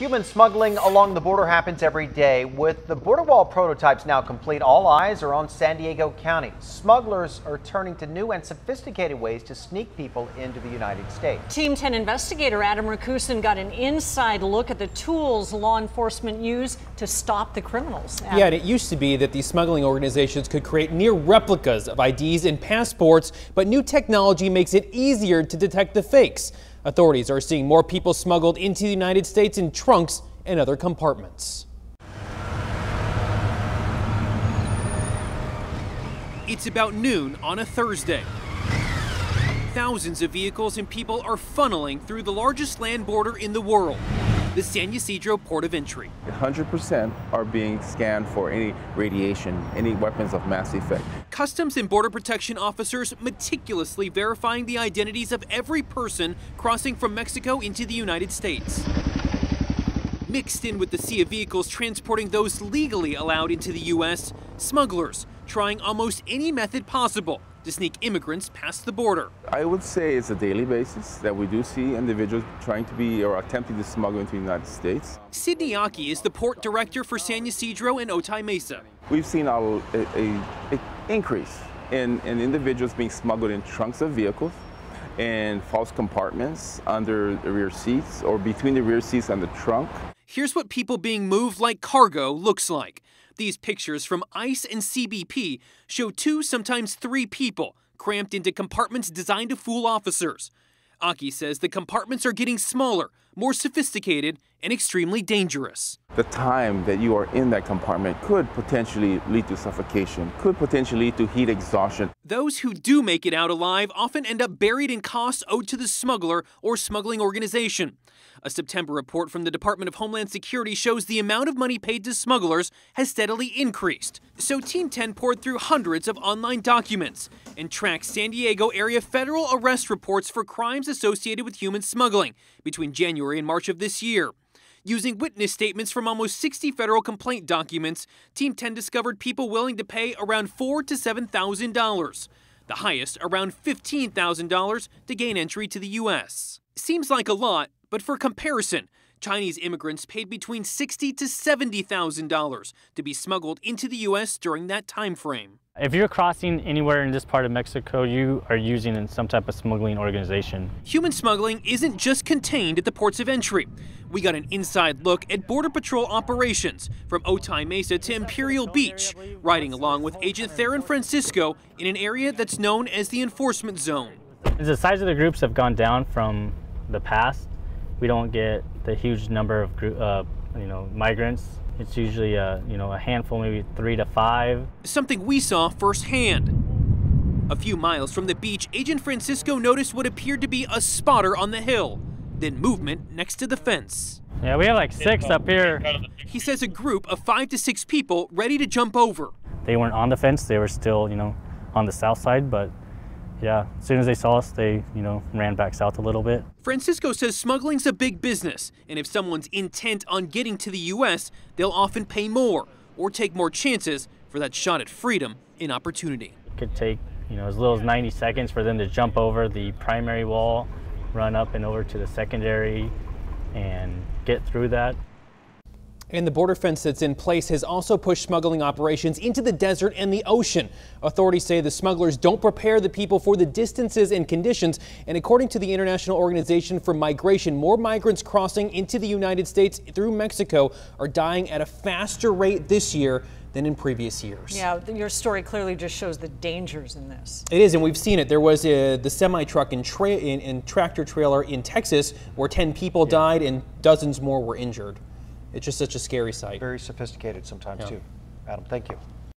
Human smuggling along the border happens every day. With the border wall prototypes now complete, all eyes are on San Diego County. Smugglers are turning to new and sophisticated ways to sneak people into the United States. Team 10 investigator Adam Rakusin got an inside look at the tools law enforcement use to stop the criminals. Yeah, and it used to be that these smuggling organizations could create near replicas of IDs and passports, but new technology makes it easier to detect the fakes. Authorities are seeing more people smuggled into the United States in trunks and other compartments. It's about noon on a Thursday. Thousands of vehicles and people are funneling through the largest land border in the world, the San Ysidro port of entry. 100% are being scanned for any radiation, any weapons of mass effect. Customs and Border Protection officers meticulously verifying the identities of every person crossing from Mexico into the United States. Mixed in with the sea of vehicles transporting those legally allowed into the U.S., smugglers trying almost any method possible to sneak immigrants past the border. I would say it's a daily basis that we do see individuals trying to be or attempting to smuggle into the United States. Sidney Aki is the port director for San Ysidro and Otay Mesa. We've seen an increase in individuals being smuggled in trunks of vehicles and false compartments under the rear seats or between the rear seats and the trunk. Here's what people being moved like cargo looks like. These pictures from ICE and CBP show 2, sometimes 3 people cramped into compartments designed to fool officers. Aki says the compartments are getting smaller, more sophisticated, and extremely dangerous. The time that you are in that compartment could potentially lead to suffocation, could potentially lead to heat exhaustion. Those who do make it out alive often end up buried in costs owed to the smuggler or smuggling organization. A September report from the Department of Homeland Security shows the amount of money paid to smugglers has steadily increased. So Team 10 poured through hundreds of online documents and tracked San Diego area federal arrest reports for crimes associated with human smuggling between January and March of this year. Using witness statements from almost 60 federal complaint documents, Team 10 discovered people willing to pay around $4,000 to $7,000. The highest, around $15,000 to gain entry to the U.S. Seems like a lot, but for comparison, Chinese immigrants paid between $60,000 to $70,000 to be smuggled into the U.S. during that time frame. If you're crossing anywhere in this part of Mexico, you are using some type of smuggling organization. Human smuggling isn't just contained at the ports of entry. We got an inside look at Border Patrol operations from Otay Mesa to Imperial Beach, riding along with Agent Theron Francisco in an area that's known as the enforcement zone. As the size of the groups have gone down from the past, we don't get the huge number of migrants. It's usually a handful, maybe 3 to 5. Something we saw firsthand. A few miles from the beach, Agent Francisco noticed what appeared to be a spotter on the hill, then movement next to the fence. Yeah, we have like 6 up here. He says a group of 5 to 6 people ready to jump over. They weren't on the fence, they were still, on the south side, but yeah, as soon as they saw us, they, ran back south a little bit. Francisco says smuggling's a big business, and if someone's intent on getting to the U.S., they'll often pay more or take more chances for that shot at freedom and opportunity. It could take, as little as 90 seconds for them to jump over the primary wall, run up and over to the secondary, and get through that. And the border fence that's in place has also pushed smuggling operations into the desert and the ocean. Authorities say the smugglers don't prepare the people for the distances and conditions. And according to the International Organization for Migration, more migrants crossing into the United States through Mexico are dying at a faster rate this year than in previous years. Yeah, your story clearly just shows the dangers in this. It is, and we've seen it. There was the semi-truck and tractor trailer in Texas where 10 people died and dozens more were injured. It's just such a scary sight. Very sophisticated sometimes too. Adam, thank you.